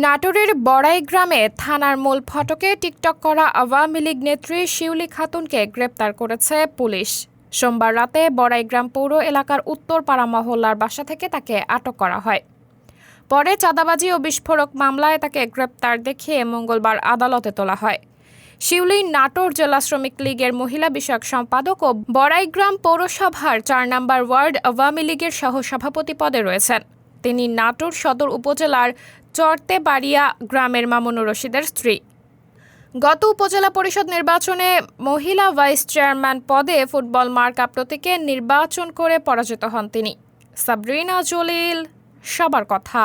নাটোরের বড়াই গ্রামে থানার মূল ফটকে টিকটক করা আওয়ামী লীগ নেত্রী শিউলি খাতুনকে গ্রেপ্তার করেছে পুলিশ। সোমবার রাতে বড়াইগ্রাম পৌর এলাকার উত্তরপাড়া মহল্লার বাসা থেকে তাকে আটক করা হয়। পরে চাঁদাবাজি ও বিস্ফোরক মামলায় তাকে গ্রেপ্তার দেখিয়ে মঙ্গলবার আদালতে তোলা হয়। শিউলি নাটোর জেলা শ্রমিক লীগের মহিলা বিষয়ক সম্পাদক ও বড়াইগ্রাম পৌরসভার ৪ নম্বর ওয়ার্ড আওয়ামী লীগের সহসভাপতি পদে রয়েছেন। তিনি নাটোর সদর উপজেলার চরতেবাড়িয়া গ্রামের মামুনুর রশিদের স্ত্রী। গত উপজেলা পরিষদ নির্বাচনে মহিলা ভাইস চেয়ারম্যান পদে ফুটবল মার্কা প্রতীকে নির্বাচন করে পরাজিত হন তিনি। সাবরিনা জলিল, সবার কথা।